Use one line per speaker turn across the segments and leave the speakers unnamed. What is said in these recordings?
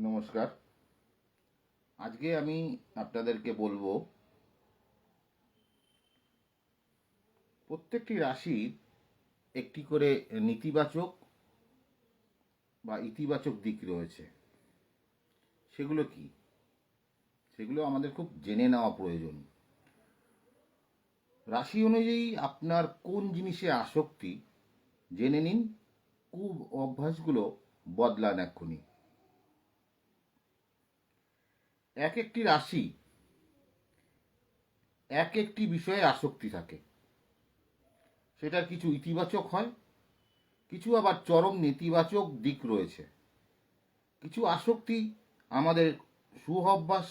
নমস্কার। আজকে আমি আপনাদেরকে বলবো প্রত্যেকটি রাশির একটি করে নেতিবাচক বা ইতিবাচক দিক রয়েছে। সেগুলো কি? সেগুলো আমাদের খুব জেনে নেওয়া প্রয়োজন। রাশি অনুযায়ী আপনার কোন জিনিসে আসক্তি জেনে নিন, খুব অভ্যাসগুলো বদলান এক্ষুনি। এক একটি রাশি এক একটি বিষয়ে আসক্তি থাকে। সেটার কিছু ইতিবাচক হয়, কিছু আবার চরম নেতিবাচক দিক রয়েছে। কিছু আসক্তি আমাদের সুঅভ্যাস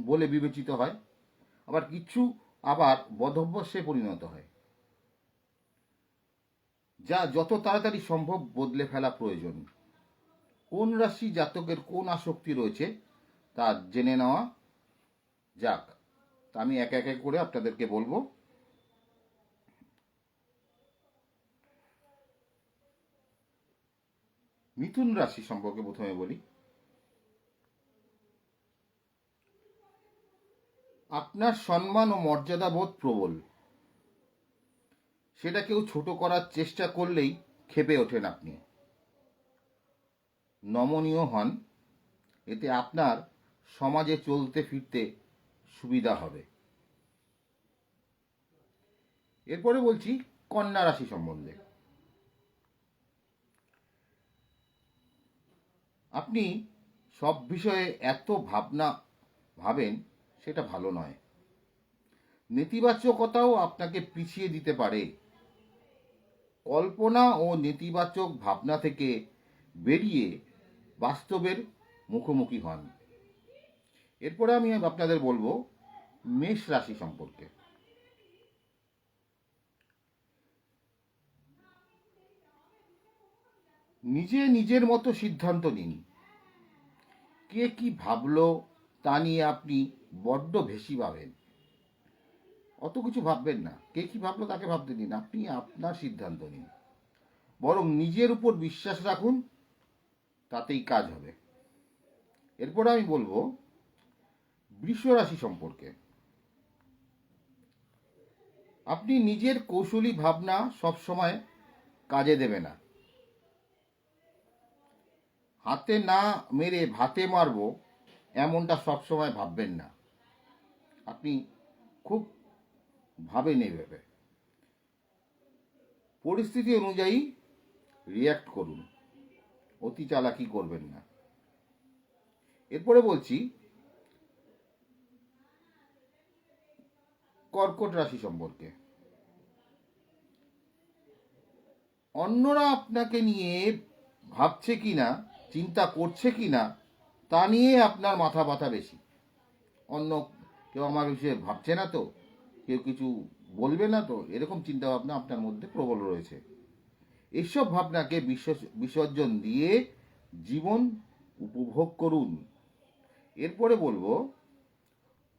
বলে বিবেচিত হয়, আবার কিছু আবার বদভ্যাসে পরিণত হয়, যা যত তাড়াতাড়ি সম্ভব বদলে ফেলা প্রয়োজন। কোন রাশি জাতকের কোন আসক্তি রয়েছে তা জেনে নেওয়া যাক। তা আমি এক এক করে আপনাদেরকে বলবো। মিথুন রাশি সম্পর্কে প্রথমে বলি। আপনার সম্মান ও মর্যাদা বোধ প্রবল। সেটা কেউ ছোট করার চেষ্টা করলেই ক্ষেপে ওঠেন আপনি। নমনীয় হন, এতে আপনার সমাজে চলতে ফিরতে সুবিধা হবে। এরপরে বলছি কন্যা রাশি সম্বন্ধে। আপনি সব বিষয়ে এত ভাবেন, সেটা ভালো নয়। নেতিবাচকতাও আপনাকে পিছিয়ে দিতে পারে। কল্পনা ও নেতিবাচক ভাবনা থেকে বেরিয়ে বাস্তবের মুখোমুখি হন। এরপরে আমি আপনাদের বলবো মেষ রাশি সম্পর্কে। নিজের মতো সিদ্ধান্ত নিন। কে কি ভাবলো তা নিয়ে আপনি বড্ড বেশি ভাবেন। অত কিছু ভাববেন না, কে কি ভাবলো তাকে ভাবতে দিন, আপনি আপনার সিদ্ধান্ত নিন। বরং নিজের উপর বিশ্বাস রাখুন, তাতেই কাজ হবে। এরপর আমি বলবো বৃষ রাশি সম্পর্কে। আপনি নিজের কৌশলী ভাবনা সবসময় কাজে দেবে না। হাতে না মেরে ভাতে মারবো এমনটা সবসময় ভাববেন না। আপনি খুব ভাবেন এইভাবে। পরিস্থিতি অনুযায়ী রিয়্যাক্ট করুন, অতি চালাকি করবেন না। এরপরে বলছি কর্কট রাশি সম্পর্কে। অন্যরা আপনাকে নিয়ে ভাবছে কিনা, চিন্তা করছে কিনা তা নিয়ে আপনার মাথা ব্যথা বেশি। অন্য কেউ আমার বিষয়ে ভাবছে না তো, কেউ কিছু বলবে না তো, এরকম চিন্তা ভাবনা আপনার মধ্যে প্রবল রয়েছে। এইসব ভাবনাকে বিসর্জন দিয়ে জীবন উপভোগ করুন। এরপরে বলবো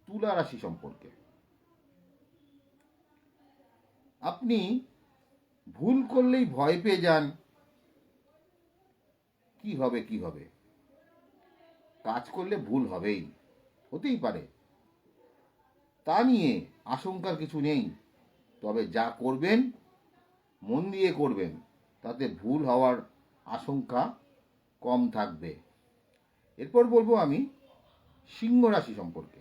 তুলা রাশি সম্পর্কে। আপনি ভুল করলেই ভয় পেয়ে যান, কি হবে কি হবে। কাজ করলে ভুল হবেই, হতেই পারে, তা নিয়ে আশঙ্কার কিছু নেই। তবে যা করবেন মন দিয়ে করবেন, তাতে ভুল হওয়ার আশঙ্কা কম থাকবে। এরপর বলবো আমি সিংহ রাশি সম্পর্কে।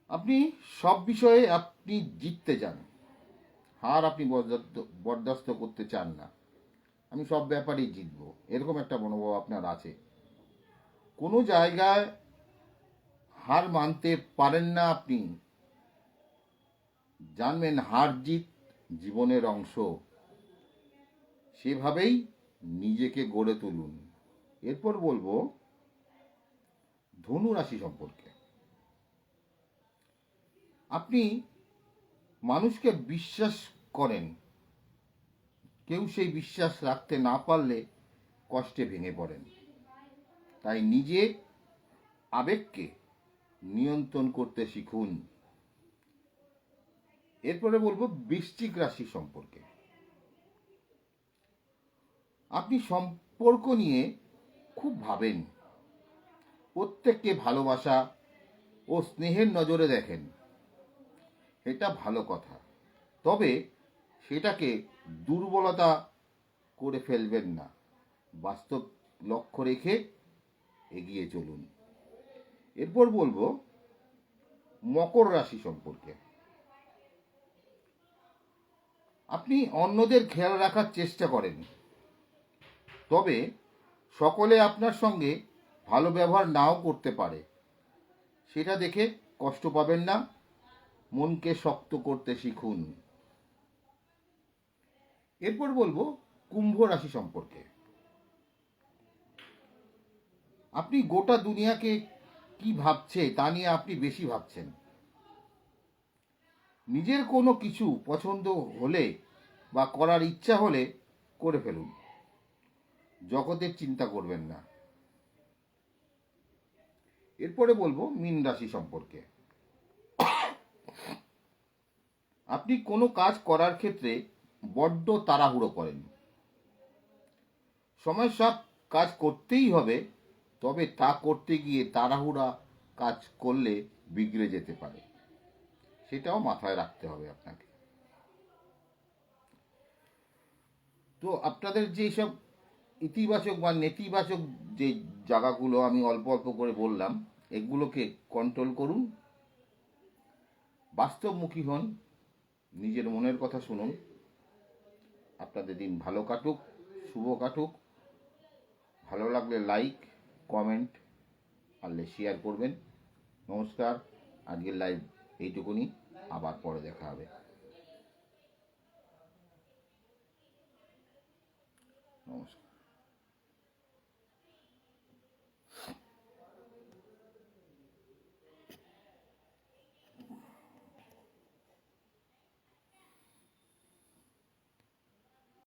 আপনি সব বিষয়ে আপনি জিততে চান, হার আপনি বরদাস্ত করতে চান না। আমি সব ব্যাপারেই জিতবো, এরকম একটা মনোভাব আপনার আছে। কোনো জায়গায় হার মানতে পারেন না আপনি। জানবেন হার জিত জীবনের অংশ, সেভাবেই নিজেকে গড়ে তুলুন। এরপর বলবো ধনু রাশি সম্পর্কে। আপনি মানুষকে বিশ্বাস করেন, কেউ সেই বিশ্বাস রাখতে না পারলে কষ্টে ভেঙে পড়েন। তাই নিজের আবেগকে নিয়ন্ত্রণ করতে শিখুন। এরপরে বলবো বৃশ্চিক রাশি সম্পর্কে। আপনি সম্পর্ক নিয়ে খুব ভাবেন, প্রত্যেককে ভালোবাসা ও স্নেহের নজরে দেখেন। এটা ভালো কথা, তবে সেটাকে দুর্বলতা করে ফেলবেন না। বাস্তব লক্ষ্য রেখে এগিয়ে চলুন। এরপর বলবো মকর রাশি সম্পর্কে। আপনি অন্যদের খেয়াল রাখার চেষ্টা করেন, তবে সকলে আপনার সঙ্গে ভালো ব্যবহার নাও করতে পারে। সেটা দেখে কষ্ট পাবেন না, মনকে শক্ত করতে শিখুন। এরপর বলবো কুম্ভ রাশি সম্পর্কে। আপনি গোটা দুনিয়াকে কি ভাবছে তা নিয়ে আপনি বেশি ভাবছেন। নিজের কোনো কিছু পছন্দ হলে বা করার ইচ্ছা হলে করে ফেলুন, জগতের চিন্তা করবেন না। এরপরে বলবো মীন রাশি সম্পর্কে। আপনি কোনো কাজ করার ক্ষেত্রে বড্ড তাড়াহুড়ো করেন। সময় সব কাজ করতেই হবে, তবে তা করতে গিয়ে তাড়াহুড়া কাজ করলে বিগড়ে যেতে পারে, সেটাও মাথায় রাখতে হবে আপনাকে। তো আপনাদের যে সব ইতিবাচক বা নেতিবাচক যে জায়গাগুলো আমি অল্প অল্প করে বললাম, এগুলোকে কন্ট্রোল করুন, বাস্তবমুখী হন, নিজের মনের কথা শুনুন। আপনাদের দিন ভালো কাটুক, শুভ কাটুক। ভালো লাগলে লাইক, কমেন্ট, পারলে শেয়ার করবেন। নমস্কার, আজকের লাইভ এইটুকুনি, আবার পরে দেখা হবে। নমস্কার।